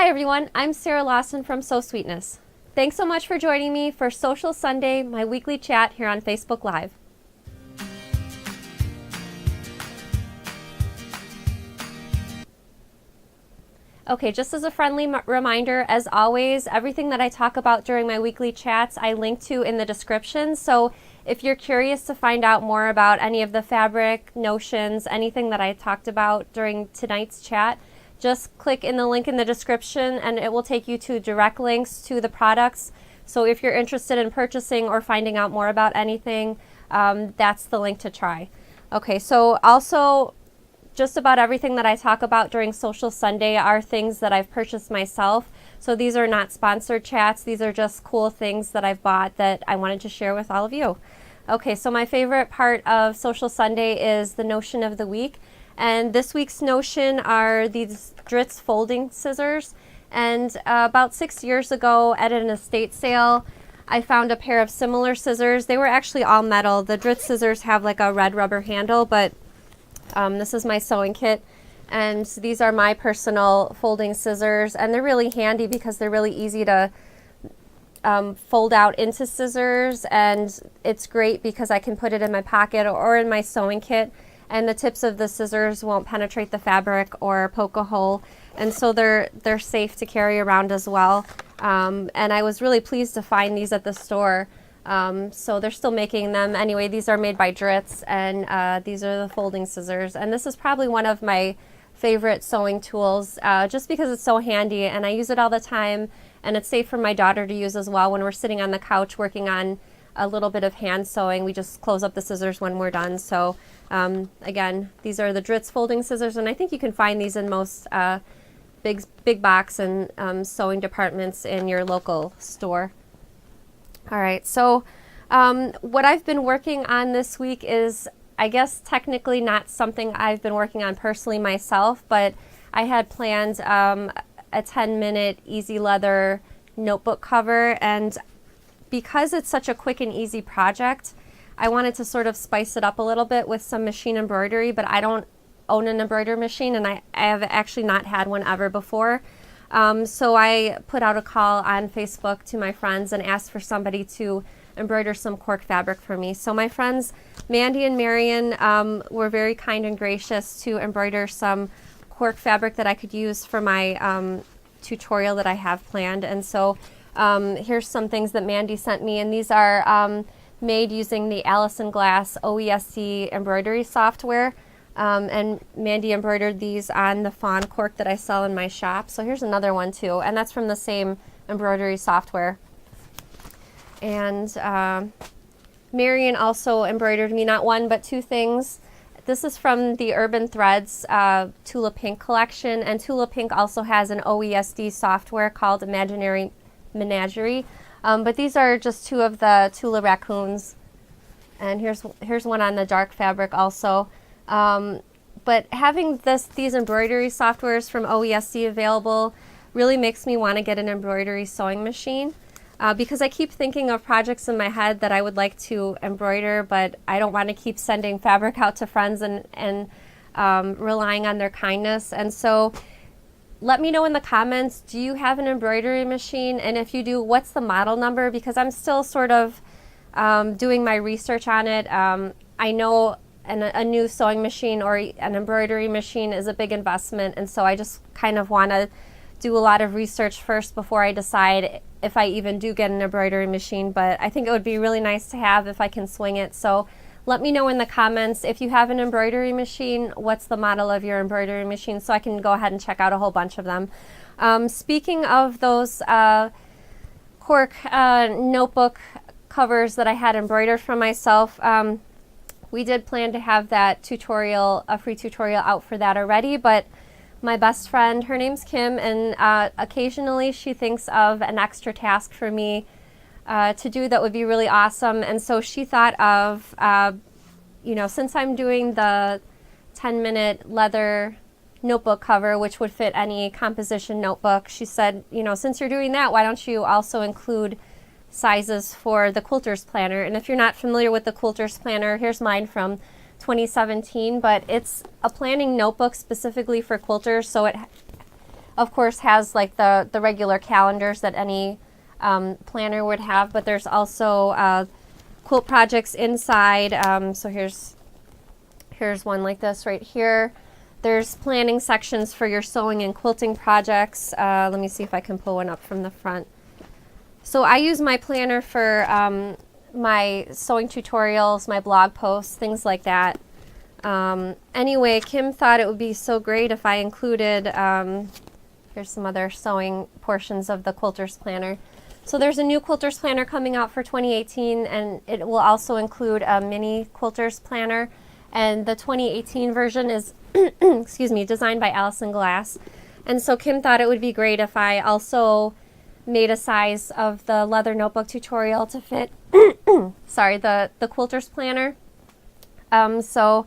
Hi everyone, I'm Sarah Lawson from Sew Sweetness. Thanks so much for joining me for Sewcial Sunday, my weekly chat here on Facebook Live. Okay, just as a friendly reminder, as always, everything that I talk about during my weekly chats I link to in the description. So if you're curious to find out more about any of the fabric, notions, anything that I talked about during tonight's chat, just click in the link in the description and it will take you to direct links to the products. So if you're interested in purchasing or finding out more about anything, that's the link to try. Okay, so also just about everything that I talk about during Sewcial Sunday are things that I've purchased myself. So these are not sponsored chats. These are just cool things that I've bought that I wanted to share with all of you. Okay, so my favorite part of Sewcial Sunday is the notion of the week. And this week's notion are these Dritz folding scissors. And about 6 years ago at an estate sale, I found a pair of similar scissors. They were actually all metal. The Dritz scissors have like a red rubber handle, but this is my sewing kit. And these are my personal folding scissors. And they're really handy because they're really easy to fold out into scissors. And it's great because I can put it in my pocket or in my sewing kit. And the tips of the scissors won't penetrate the fabric or poke a hole. And so they're safe to carry around as well. And I was really pleased to find these at the store. So they're still making them. Anyway, these are made by Dritz, and these are the folding scissors. And this is probably one of my favorite sewing tools, just because it's so handy and I use it all the time. And it's safe for my daughter to use as well. When we're sitting on the couch working on a little bit of hand sewing, we just close up the scissors when we're done. So again, these are the Dritz folding scissors, and I think you can find these in most big box and sewing departments in your local store. All right, so what I've been working on this week is, I guess technically not something I've been working on personally myself, but I had planned a 10-minute easy leather notebook cover, and because it's such a quick and easy project, I wanted to sort of spice it up a little bit with some machine embroidery, but I don't own an embroidery machine, and I have actually not had one ever before. So I put out a call on Facebook to my friends and asked for somebody to embroider some cork fabric for me. So my friends Mandy and Marion were very kind and gracious to embroider some cork fabric that I could use for my tutorial that I have planned. And so here's some things that Mandy sent me, and these are made using the Allison Glass OESC embroidery software. And Mandy embroidered these on the fawn cork that I sell in my shop. So here's another one too, and that's from the same embroidery software. And Marion also embroidered me not one but two things. This is from the Urban Threads Tula Pink collection, and Tula Pink also has an OESD software called Imaginary Menagerie. But these are just two of the Tula raccoons, and here's one on the dark fabric also. But having these embroidery softwares from OESD available really makes me want to get an embroidery sewing machine, because I keep thinking of projects in my head that I would like to embroider, but I don't want to keep sending fabric out to friends and relying on their kindness. And so let me know in the comments, do you have an embroidery machine? And if you do, what's the model number? Because I'm still sort of doing my research on it. I know a new sewing machine or an embroidery machine is a big investment, and so I just kind of want to do a lot of research first before I decide if I even do get an embroidery machine. But I think it would be really nice to have if I can swing it. So let me know in the comments if you have an embroidery machine, what's the model of your embroidery machine, so I can go ahead and check out a whole bunch of them. Speaking of those cork notebook covers that I had embroidered for myself, we did plan to have that tutorial, a free tutorial out for that already, but my best friend, her name's Kim, and occasionally she thinks of an extra task for me to do that would be really awesome. And so she thought of, since I'm doing the 10-minute leather notebook cover, which would fit any composition notebook, she said, since you're doing that, why don't you also include sizes for the quilter's planner? And if you're not familiar with the quilter's planner, here's mine from 2017, but it's a planning notebook specifically for quilters. So of course, has like the regular calendars that any planner would have, but there's also quilt projects inside. So here's one like this right here. There's planning sections for your sewing and quilting projects. Let me see if I can pull one up from the front. So I use my planner for my sewing tutorials, my blog posts, things like that. Anyway, Kim thought it would be so great if I included, here's some other sewing portions of the Quilter's Planner. So there's a new Quilter's Planner coming out for 2018, and it will also include a mini Quilter's Planner. And the 2018 version is, excuse me, designed by Allison Glass. And so Kim thought it would be great if I also made a size of the leather notebook tutorial to fit, sorry, the Quilter's Planner. So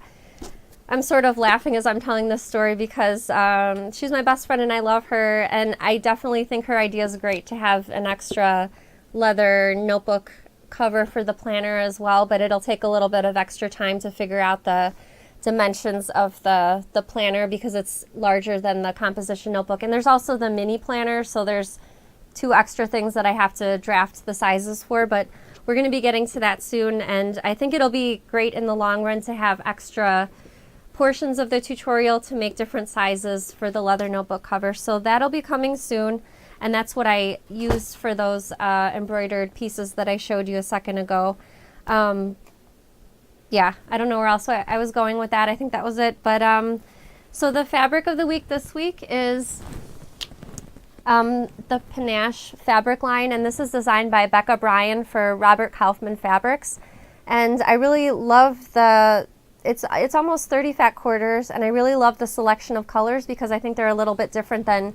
I'm sort of laughing as I'm telling this story because she's my best friend and I love her, and I definitely think her idea is great to have an extra leather notebook cover for the planner as well, but it'll take a little bit of extra time to figure out the dimensions of the planner because it's larger than the composition notebook. And there's also the mini planner, so there's 2 extra things that I have to draft the sizes for, but we're going to be getting to that soon, and I think it'll be great in the long run to have extra portions of the tutorial to make different sizes for the leather notebook cover. So that'll be coming soon, and that's what I used for those embroidered pieces that I showed you a second ago. Yeah, I don't know where else I was going with that. I think that was it. But so the fabric of the week this week is the Panache fabric line, and this is designed by Becca Bryan for Robert Kaufman Fabrics. And I really love it's almost 30 fat quarters, and I really love the selection of colors because I think they're a little bit different than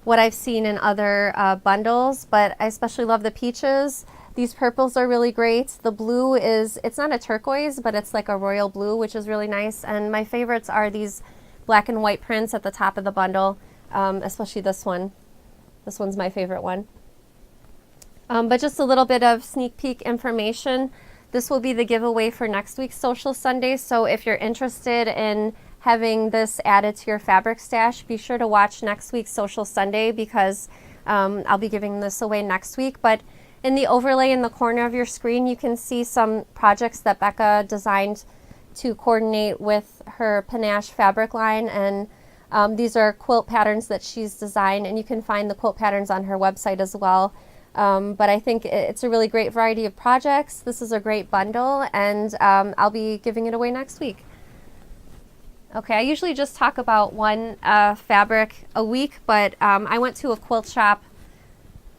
what I've seen in other bundles, but I especially love the peaches. These purples are really great. The blue it's not a turquoise, but it's like a royal blue, which is really nice. And my favorites are these black and white prints at the top of the bundle, especially this one. This one's my favorite one. But just a little bit of sneak peek information. This will be the giveaway for next week's Sewcial Sunday. So if you're interested in having this added to your fabric stash, be sure to watch next week's Sewcial Sunday because I'll be giving this away next week. But in the overlay in the corner of your screen, you can see some projects that Becca designed to coordinate with her Panache fabric line. And these are quilt patterns that she's designed, and you can find the quilt patterns on her website as well. But I think it's a really great variety of projects. This is a great bundle, and I'll be giving it away next week. Okay, I usually just talk about one fabric a week, but I went to a quilt shop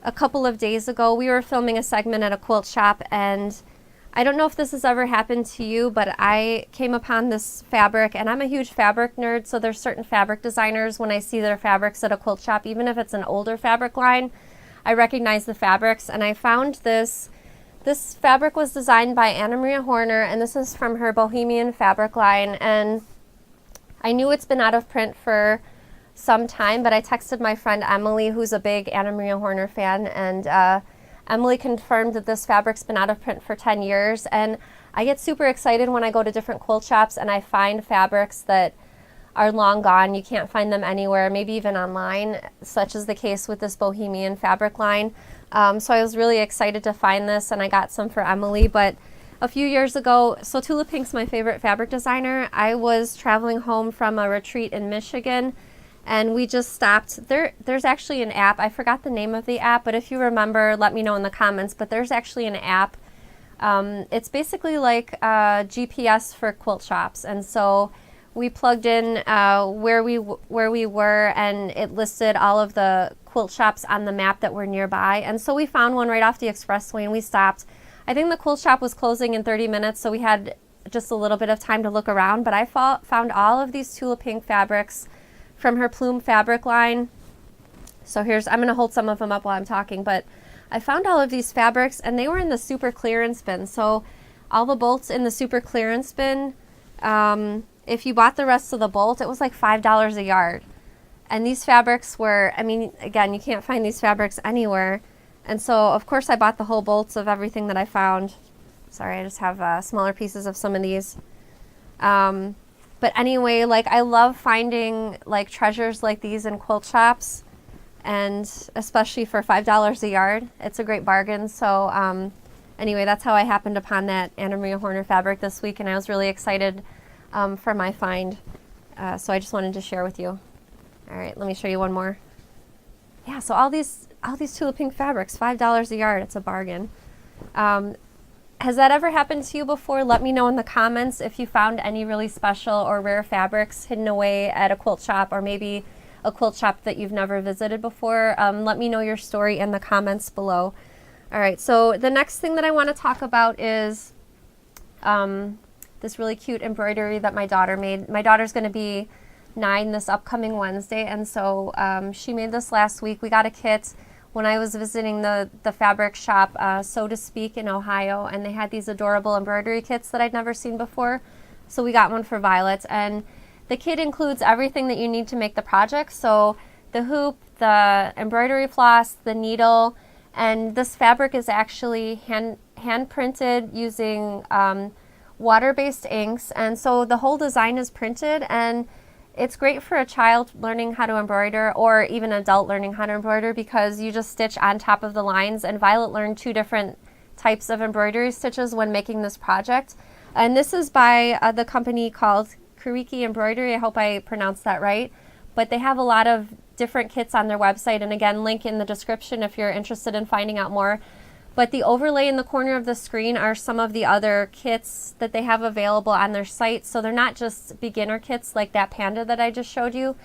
a couple of days ago. We were filming a segment at a quilt shop, and I don't know if this has ever happened to you, but I came upon this fabric, and I'm a huge fabric nerd, so there's certain fabric designers, when I see their fabrics at a quilt shop, even if it's an older fabric line, I recognize the fabrics. And I found this. This fabric was designed by Anna Maria Horner, and this is from her Bohemian fabric line. And I knew it's been out of print for some time, but I texted my friend Emily, who's a big Anna Maria Horner fan, and Emily confirmed that this fabric's been out of print for 10 years. And I get super excited when I go to different quilt shops and I find fabrics that are long gone. You can't find them anywhere, maybe even online, such as the case with this Bohemian fabric line. So I was really excited to find this, and I got some for Emily. But a few years ago, so Tula Pink's my favorite fabric designer. I was traveling home from a retreat in Michigan, and we just stopped. There's actually an app. I forgot the name of the app, but if you remember, let me know in the comments. But there's actually an app. It's basically like GPS for quilt shops, and so we plugged in where we were, and it listed all of the quilt shops on the map that were nearby. And so we found one right off the expressway, and we stopped. I think the quilt shop was closing in 30 minutes, so we had just a little bit of time to look around. But I found all of these Tula Pink fabrics from her Plume fabric line. So I'm going to hold some of them up while I'm talking, but I found all of these fabrics, and they were in the super clearance bin. So all the bolts in the super clearance bin, if you bought the rest of the bolt, it was like $5 a yard. And these fabrics were, I mean, again, you can't find these fabrics anywhere. And so, of course, I bought the whole bolts of everything that I found. Sorry, I just have smaller pieces of some of these. But anyway, like, I love finding like treasures like these in quilt shops. and especially for $5 a yard, it's a great bargain. So anyway, that's how I happened upon that Anna Maria Horner fabric this week, and I was really excited for my find. So I just wanted to share with you. All right, let me show you one more. Yeah, so all these Tulip Pink fabrics, $5 a yard. It's a bargain. Has that ever happened to you before? Let me know in the comments if you found any really special or rare fabrics hidden away at a quilt shop, or maybe a quilt shop that you've never visited before. Let me know your story in the comments below. All right, so the next thing that I want to talk about is this really cute embroidery that my daughter made. My daughter's going to be 9 this upcoming Wednesday, and so she made this last week. We got a kit when I was visiting the fabric shop, So to Speak, in Ohio, and they had these adorable embroidery kits that I'd never seen before. So we got one for Violet, and the kit includes everything that you need to make the project. So the hoop, the embroidery floss, the needle, and this fabric is actually hand printed using water-based inks, and so the whole design is printed, and it's great for a child learning how to embroider, or even an adult learning how to embroider, because you just stitch on top of the lines. And Violet learned 2 different types of embroidery stitches when making this project. And this is by the company called Kuriki Embroidery. I hope I pronounced that right. But they have a lot of different kits on their website, and again, link in the description if you're interested in finding out more. But the overlay in the corner of the screen are some of the other kits that they have available on their site. So they're not just beginner kits like that panda that I just showed you,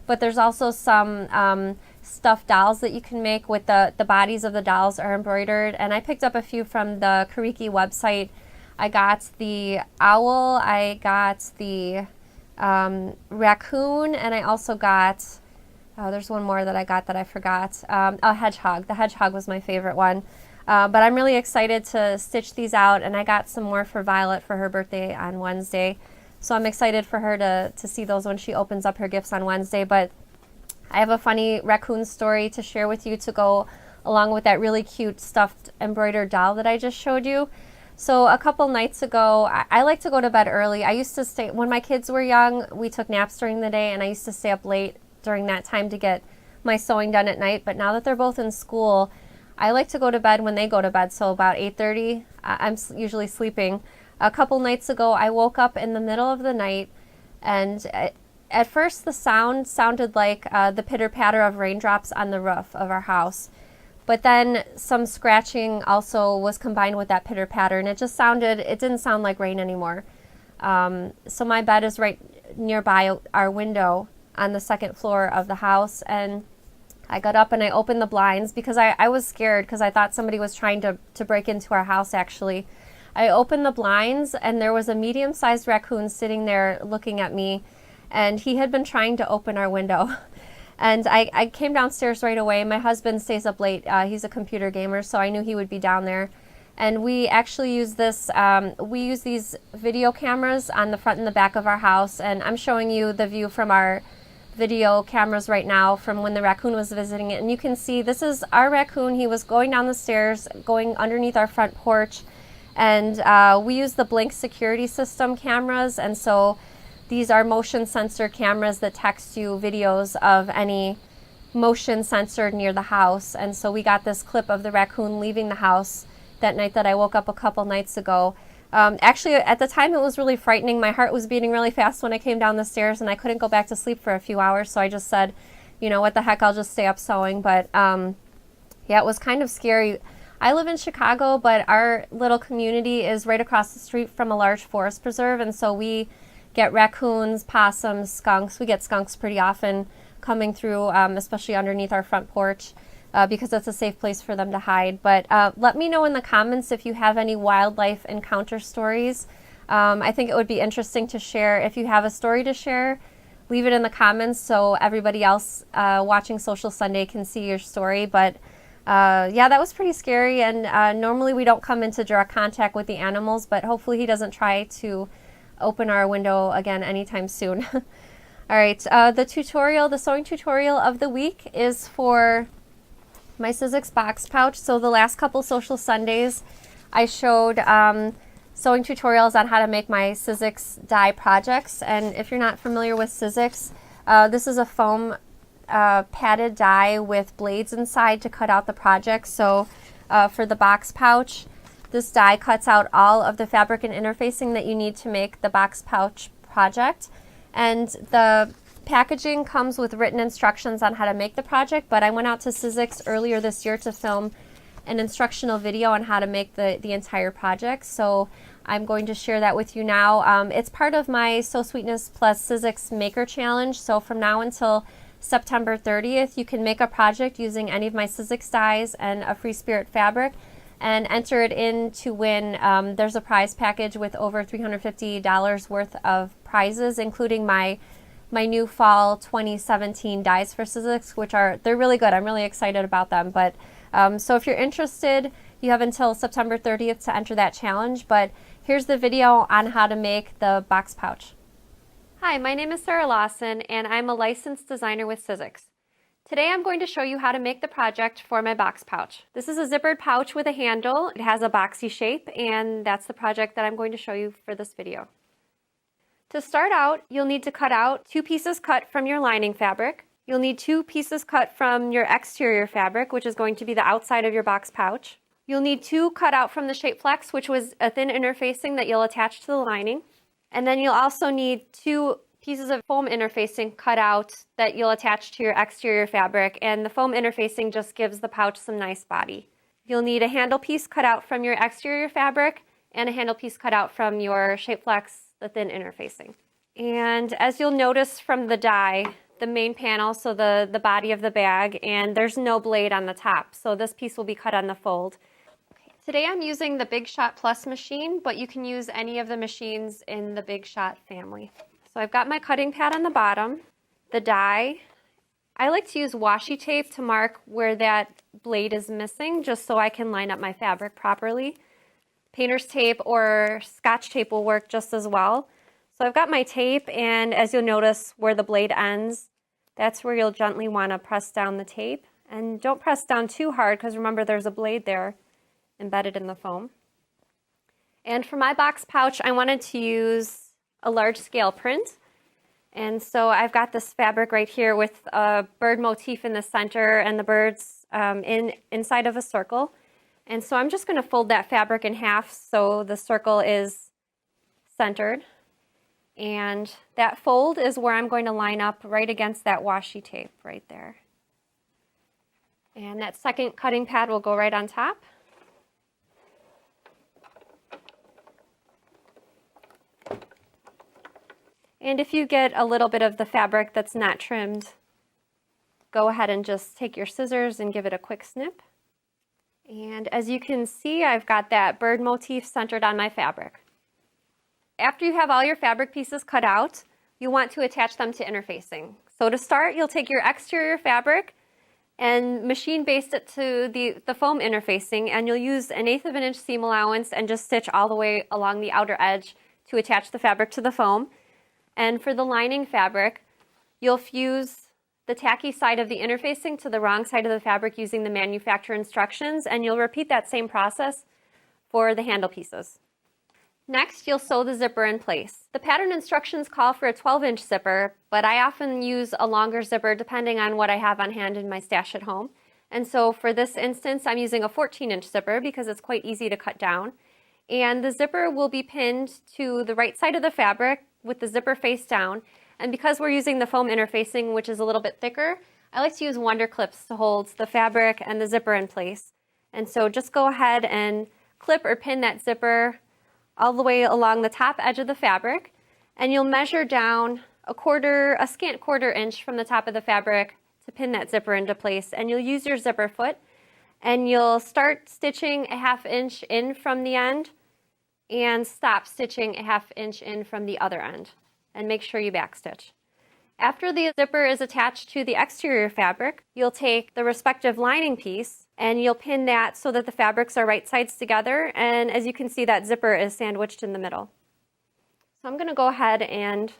but there's also some stuffed dolls that you can make with the bodies of the dolls are embroidered. And I picked up a few from the Kuriki website. I got the owl, I got the raccoon, and I also got, there's one more that I got that I forgot, a hedgehog. The hedgehog was my favorite one. But I'm really excited to stitch these out, and I got some more for Violet for her birthday on Wednesday. So I'm excited for her to see those when she opens up her gifts on Wednesday. But I have a funny raccoon story to share with you to go along with that really cute stuffed embroidered doll that I just showed you. So a couple nights ago, I like to go to bed early. I used to stay, when my kids were young, we took naps during the day, and I used to stay up late during that time to get my sewing done at night. But now that they're both in school, I like to go to bed when they go to bed, so about 8:30, I'm usually sleeping. A couple nights ago, I woke up in the middle of the night, and at first the sound sounded like the pitter-patter of raindrops on the roof of our house. But then some scratching also was combined with that pitter-patter, and it didn't sound like rain anymore. So my bed is right nearby our window on the second floor of the house, and I got up and I opened the blinds because I was scared because I thought somebody was trying to break into our house, actually. I opened the blinds, and there was a medium-sized raccoon sitting there looking at me, and he had been trying to open our window. And I came downstairs right away. My husband stays up late. He's a computer gamer, so I knew he would be down there. And we actually use we use these video cameras on the front and the back of our house, and I'm showing you the view from our video cameras right now from when the raccoon was visiting it, and you can see this is our raccoon. He was going down the stairs, going underneath our front porch, and we use the Blink security system cameras, and so these are motion sensor cameras that text you videos of any motion censored near the house. And so we got this clip of the raccoon leaving the house that night that I woke up a couple nights ago. Actually, at the time, it was really frightening. My heart was beating really fast when I came down the stairs, and I couldn't go back to sleep for a few hours. So I just said, you know, what the heck, I'll just stay up sewing. But yeah, it was kind of scary. I live in Chicago, but our little community is right across the street from a large forest preserve, and so we get raccoons, possums, skunks. We get skunks pretty often coming through, especially underneath our front porch. Because it's a safe place for them to hide. But let me know in the comments if you have any wildlife encounter stories. I think it would be interesting to share. If you have a story to share, leave it in the comments so everybody else watching Sewcial Sunday can see your story. But yeah, that was pretty scary, and normally we don't come into direct contact with the animals, but hopefully he doesn't try to open our window again anytime soon. All right, the sewing tutorial of the week is for my Sizzix box pouch. So the last couple Sewcial Sundays, I showed sewing tutorials on how to make my Sizzix die projects. And if you're not familiar with Sizzix, this is a foam padded die with blades inside to cut out the project. So for the box pouch, this die cuts out all of the fabric and interfacing that you need to make the box pouch project. And the packaging comes with written instructions on how to make the project, but I went out to Sizzix earlier this year to film an instructional video on how to make the entire project. So I'm going to share that with you now. It's part of my Sew Sweetness plus Sizzix Maker Challenge. So from now until September 30th, you can make a project using any of my Sizzix dies and a Free Spirit fabric and enter it in to win. There's a prize package with over $350 worth of prizes, including my new fall 2017 dies for Sizzix, which they're really good. I'm really excited about them. But so if you're interested, you have until September 30th to enter that challenge. But here's the video on how to make the box pouch. Hi, my name is Sarah Lawson, and I'm a licensed designer with Sizzix. Today I'm going to show you how to make the project for my box pouch. This is a zippered pouch with a handle. It has a boxy shape, and that's the project that I'm going to show you for this video. To start out, you'll need to cut out 2 pieces cut from your lining fabric. You'll need 2 pieces cut from your exterior fabric, which is going to be the outside of your box pouch. You'll need 2 cut out from the shape flex, which was a thin interfacing that you'll attach to the lining. And then you'll also need 2 pieces of foam interfacing cut out that you'll attach to your exterior fabric, and the foam interfacing just gives the pouch some nice body. You'll need a handle piece cut out from your exterior fabric and a handle piece cut out from your shape flex, the thin interfacing. And as you'll notice from the die, the main panel, so the body of the bag, and there's no blade on the top, so this piece will be cut on the fold. Today I'm using the Big Shot Plus machine, but you can use any of the machines in the Big Shot family. So I've got my cutting pad on the bottom, the die. I like to use washi tape to mark where that blade is missing, just so I can line up my fabric properly. Painter's tape or Scotch tape will work just as well. So I've got my tape, and as you'll notice where the blade ends, that's where you'll gently want to press down the tape. And don't press down too hard, because remember there's a blade there embedded in the foam. And for my box pouch, I wanted to use a large scale print. And so I've got this fabric right here with a bird motif in the center and the birds inside of a circle. And so I'm just going to fold that fabric in half so the circle is centered. And that fold is where I'm going to line up right against that washi tape right there. And that second cutting pad will go right on top. And if you get a little bit of the fabric that's not trimmed, go ahead and just take your scissors and give it a quick snip. And as you can see, I've got that bird motif centered on my fabric. After you have all your fabric pieces cut out, you want to attach them to interfacing. So to start, you'll take your exterior fabric and machine baste it to the foam interfacing, and you'll use 1/8 of an inch seam allowance and just stitch all the way along the outer edge to attach the fabric to the foam. And for the lining fabric, you'll fuse the tacky side of the interfacing to the wrong side of the fabric using the manufacturer instructions, and you'll repeat that same process for the handle pieces. Next, you'll sew the zipper in place. The pattern instructions call for a 12-inch zipper, but I often use a longer zipper depending on what I have on hand in my stash at home. And so for this instance, I'm using a 14-inch zipper because it's quite easy to cut down. And the zipper will be pinned to the right side of the fabric with the zipper face down. And because we're using the foam interfacing, which is a little bit thicker, I like to use wonder clips to hold the fabric and the zipper in place. And so just go ahead and clip or pin that zipper all the way along the top edge of the fabric, and you'll measure down a scant quarter inch from the top of the fabric to pin that zipper into place. And you'll use your zipper foot, and you'll start stitching a 1/2 inch in from the end and stop stitching a 1/2 inch in from the other end, and make sure you backstitch. After the zipper is attached to the exterior fabric, you'll take the respective lining piece and you'll pin that so that the fabrics are right sides together, and as you can see, that zipper is sandwiched in the middle. So I'm going to go ahead and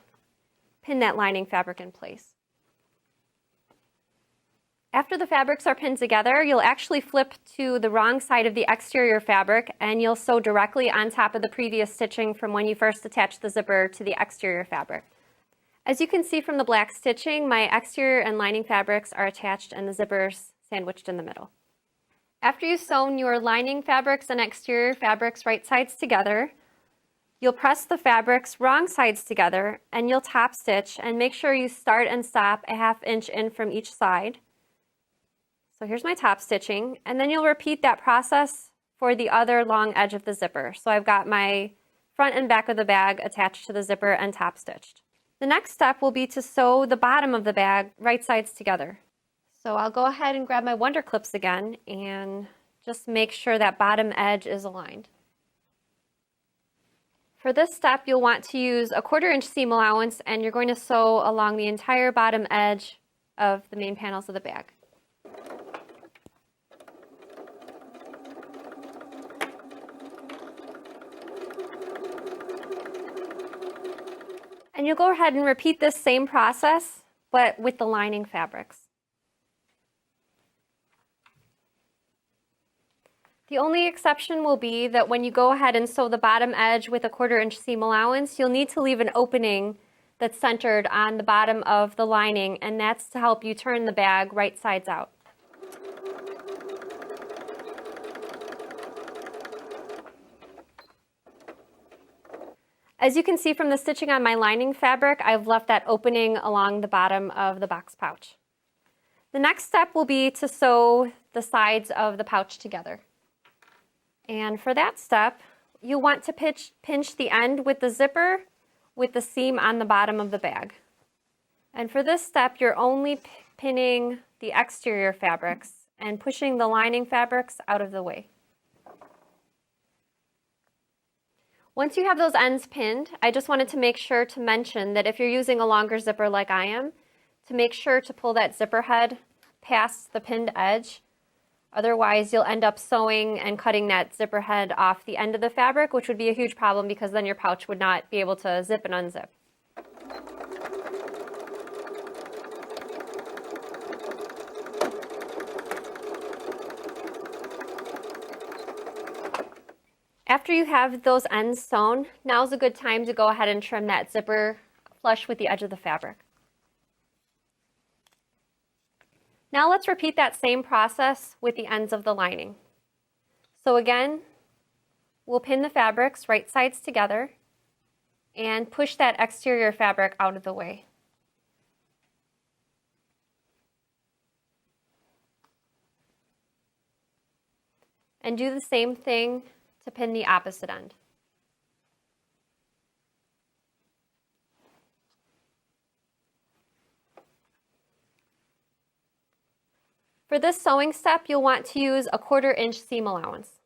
pin that lining fabric in place. After the fabrics are pinned together, you'll actually flip to the wrong side of the exterior fabric, and you'll sew directly on top of the previous stitching from when you first attached the zipper to the exterior fabric. As you can see from the black stitching, my exterior and lining fabrics are attached and the zippers sandwiched in the middle. After you've sewn your lining fabrics and exterior fabrics right sides together, you'll press the fabrics wrong sides together and you'll top stitch, and make sure you start and stop a 1/2 inch in from each side. So here's my top stitching, and then you'll repeat that process for the other long edge of the zipper. So I've got my front and back of the bag attached to the zipper and top stitched. The next step will be to sew the bottom of the bag right sides together. So I'll go ahead and grab my Wonder Clips again and just make sure that bottom edge is aligned. For this step, you'll want to use a 1/4 inch seam allowance, and you're going to sew along the entire bottom edge of the main panels of the bag. And you'll go ahead and repeat this same process, but with the lining fabrics. The only exception will be that when you go ahead and sew the bottom edge with a 1/4 inch seam allowance, you'll need to leave an opening that's centered on the bottom of the lining, and that's to help you turn the bag right sides out. As you can see from the stitching on my lining fabric, I've left that opening along the bottom of the box pouch. The next step will be to sew the sides of the pouch together. And for that step, you'll want to pinch the end with the zipper with the seam on the bottom of the bag. And for this step, you're only pinning the exterior fabrics and pushing the lining fabrics out of the way. Once you have those ends pinned, I just wanted to make sure to mention that if you're using a longer zipper like I am, to make sure to pull that zipper head past the pinned edge. Otherwise, you'll end up sewing and cutting that zipper head off the end of the fabric, which would be a huge problem because then your pouch would not be able to zip and unzip. After you have those ends sewn, now's a good time to go ahead and trim that zipper flush with the edge of the fabric. Now let's repeat that same process with the ends of the lining. So again, we'll pin the fabrics right sides together and push that exterior fabric out of the way. And do the same thing to pin the opposite end. For this sewing step, you'll want to use a 1/4 inch seam allowance.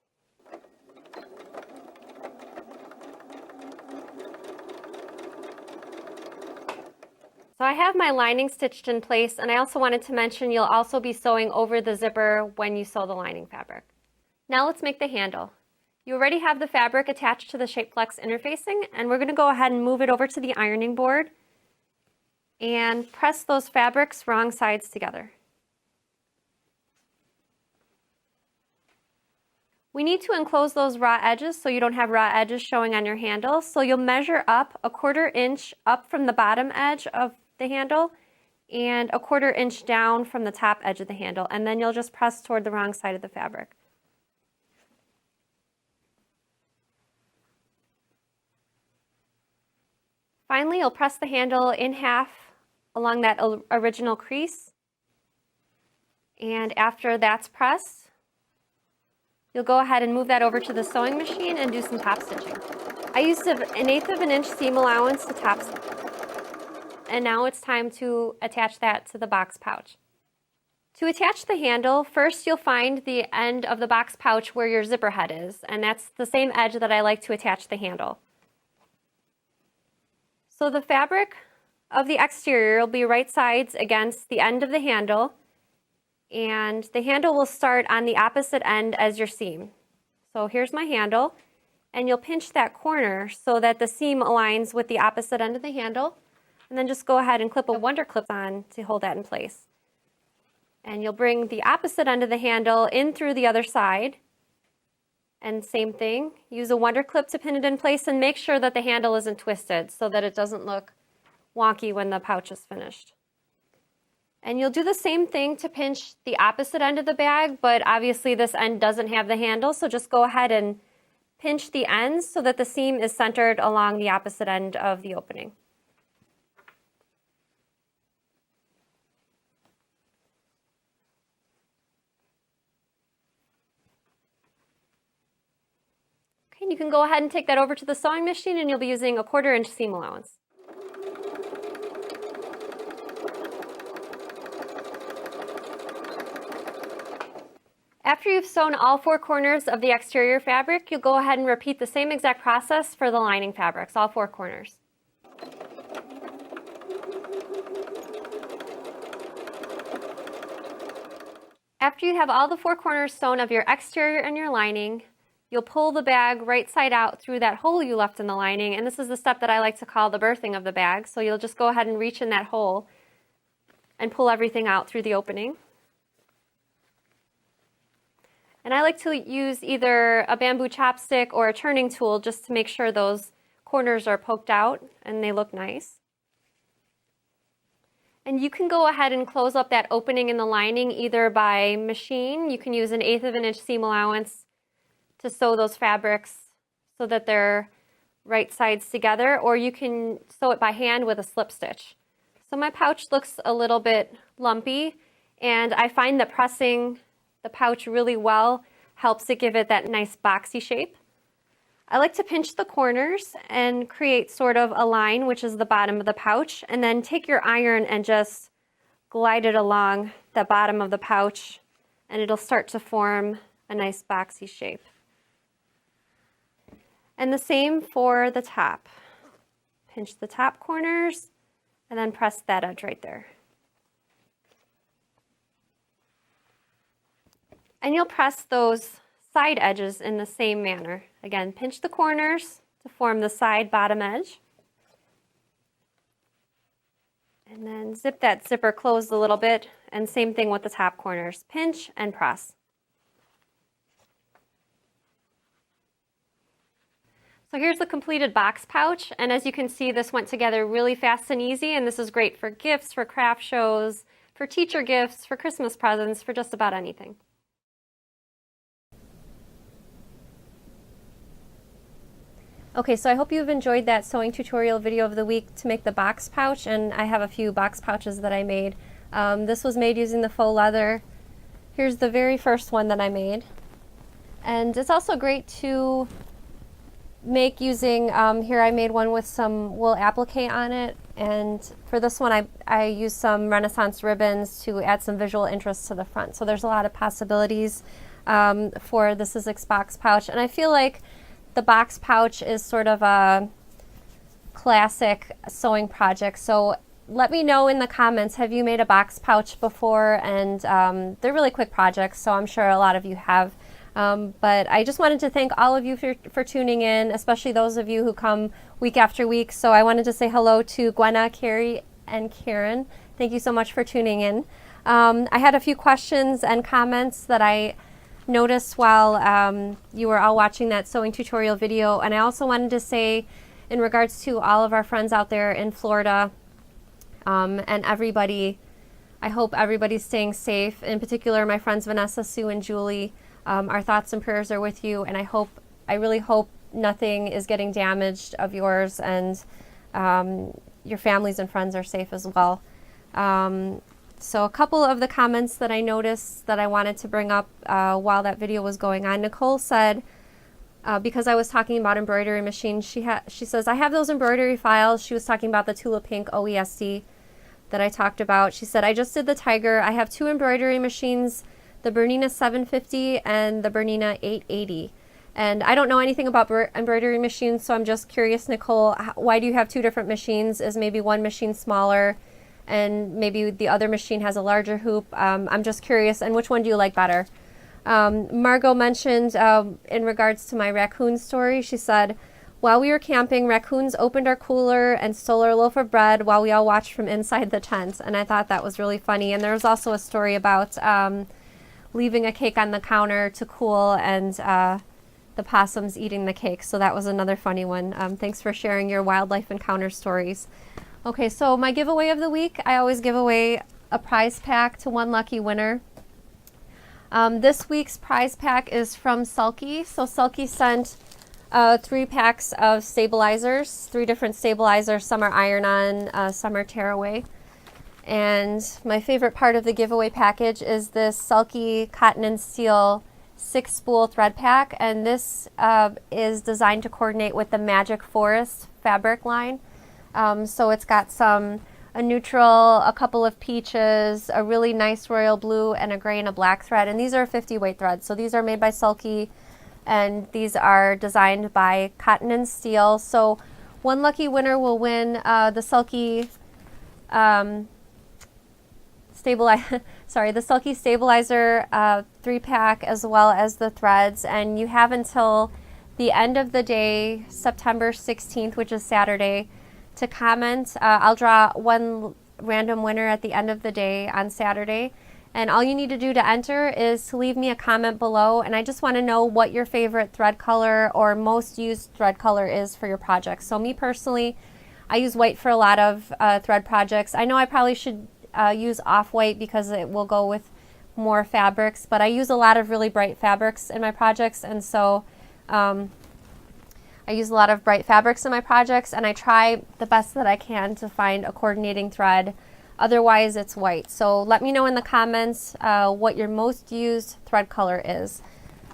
So I have my lining stitched in place, and I also wanted to mention you'll also be sewing over the zipper when you sew the lining fabric. Now let's make the handle. You already have the fabric attached to the Shapeflex interfacing, and we're going to go ahead and move it over to the ironing board and press those fabrics wrong sides together. We need to enclose those raw edges so you don't have raw edges showing on your handle. So you'll measure up a 1/4 inch up from the bottom edge of the handle and a 1/4 inch down from the top edge of the handle, and then you'll just press toward the wrong side of the fabric. Finally, you'll press the handle in half along that original crease, and after that's pressed, you'll go ahead and move that over to the sewing machine and do some top stitching. I used an 1/8 of an inch seam allowance to top stitch. And now it's time to attach that to the box pouch. To attach the handle, first you'll find the end of the box pouch where your zipper head is, and that's the same edge that I like to attach the handle. So the fabric of the exterior will be right sides against the end of the handle, and the handle will start on the opposite end as your seam. So here's my handle, and you'll pinch that corner so that the seam aligns with the opposite end of the handle, and then just go ahead and clip a Wonder Clip on to hold that in place. And you'll bring the opposite end of the handle in through the other side, and same thing, use a Wonder Clip to pin it in place, and make sure that the handle isn't twisted so that it doesn't look wonky when the pouch is finished. And you'll do the same thing to pinch the opposite end of the bag, but obviously this end doesn't have the handle, so just go ahead and pinch the ends so that the seam is centered along the opposite end of the opening. Okay, and you can go ahead and take that over to the sewing machine, and you'll be using a 1/4 inch seam allowance. After you've sewn all 4 corners of the exterior fabric, you'll go ahead and repeat the same exact process for the lining fabrics, all 4 corners. After you have all the 4 corners sewn of your exterior and your lining, you'll pull the bag right side out through that hole you left in the lining, and this is the step that I like to call the birthing of the bag. So you'll just go ahead and reach in that hole and pull everything out through the opening. And I like to use either a bamboo chopstick or a turning tool just to make sure those corners are poked out and they look nice. And you can go ahead and close up that opening in the lining either by machine. You can use an 1/8 of an inch seam allowance to sew those fabrics so that they're right sides together, or you can sew it by hand with a slip stitch. So my pouch looks a little bit lumpy, and I find that pressing the pouch really well helps it give it that nice boxy shape. I like to pinch the corners and create sort of a line, which is the bottom of the pouch, and then take your iron and just glide it along the bottom of the pouch, and it'll start to form a nice boxy shape. And the same for the top. Pinch the top corners and then press that edge right there. And you'll press those side edges in the same manner. Again, pinch the corners to form the side bottom edge. And then zip that zipper closed a little bit, and same thing with the top corners. Pinch and press. So here's the completed box pouch, and as you can see, this went together really fast and easy, and this is great for gifts, for craft shows, for teacher gifts, for Christmas presents, for just about anything. Okay, so I hope you've enjoyed that sewing tutorial video of the week to make the box pouch, and I have a few box pouches that I made. This was made using the faux leather. Here's the very first one that I made. And it's also great to make using, here I made one with some wool applique on it, and for this one I used some Renaissance ribbons to add some visual interest to the front. So there's a lot of possibilities for the Sizzix box pouch, and I feel like the box pouch is sort of a classic sewing project. So let me know in the comments, have you made a box pouch before? And they're really quick projects, so I'm sure a lot of you have. But I just wanted to thank all of you for tuning in, especially those of you who come week after week. So I wanted to say hello to Gwenna, Carrie, and Karen. Thank you so much for tuning in. I had a few questions and comments that I noticed while you were all watching that sewing tutorial video, and I also wanted to say in regards to all of our friends out there in Florida and everybody, I hope everybody's staying safe. In particular, my friends Vanessa, Sue, and Julie, our thoughts and prayers are with you, and I really hope nothing is getting damaged of yours, and your families and friends are safe as well. So a couple of the comments that I noticed that I wanted to bring up while that video was going on. Nicole said, because I was talking about embroidery machines, she says, I have those embroidery files. She was talking about the Tula Pink OESD that I talked about. She said, I just did the Tiger. I have 2 embroidery machines, the Bernina 750 and the Bernina 880. And I don't know anything about embroidery machines, so I'm just curious, Nicole, why do you have 2 different machines? Is maybe one machine smaller and maybe the other machine has a larger hoop? I'm just curious, and which one do you like better? Margot mentioned in regards to my raccoon story, she said, while we were camping, raccoons opened our cooler and stole our loaf of bread while we all watched from inside the tent. And I thought that was really funny. And there was also a story about leaving a cake on the counter to cool and the possums eating the cake. So that was another funny one. Thanks for sharing your wildlife encounter stories. Okay, so my giveaway of the week, I always give away a prize pack to one lucky winner. This week's prize pack is from Sulky. So Sulky sent 3 packs of stabilizers, 3 different stabilizers. Some are iron-on, some are tearaway. And my favorite part of the giveaway package is this Sulky Cotton and Steel 6-spool thread pack. And this is designed to coordinate with the Magic Forest fabric line. So it's got a neutral, a couple of peaches, a really nice royal blue, and a gray and a black thread. And these are 50 weight threads. So these are made by Sulky, and these are designed by Cotton and Steel. So one lucky winner will win the Sulky the Sulky Stabilizer 3-pack, as well as the threads. And you have until the end of the day, September 16th, which is Saturday, to comment. I'll draw one random winner at the end of the day on Saturday. And all you need to do to enter is to leave me a comment below. And I just want to know what your favorite thread color or most used thread color is for your project. So me personally, I use white for a lot of thread projects. I know I probably should use off-white because it will go with more fabrics, but I use a lot of really bright fabrics in my projects, and so I use a lot of bright fabrics in my projects, and I try the best that I can to find a coordinating thread. Otherwise, it's white. So let me know in the comments what your most used thread color is.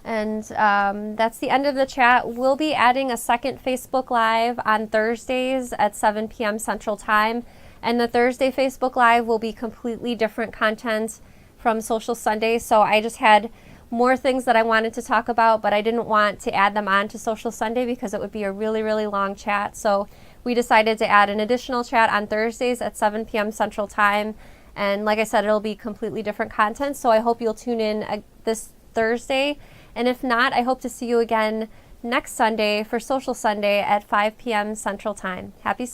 And that's the end of the chat. We'll be adding a second Facebook Live on Thursdays at 7 p.m. Central Time. And the Thursday Facebook Live will be completely different content from Sewcial Sunday. So I just had more things that I wanted to talk about, but I didn't want to add them on to Sewcial Sunday because it would be a really, really long chat. So we decided to add an additional chat on Thursdays at 7 p.m. Central Time. And like I said, it'll be completely different content. So I hope you'll tune in this Thursday. And if not, I hope to see you again next Sunday for Sewcial Sunday at 5 p.m. Central Time. Happy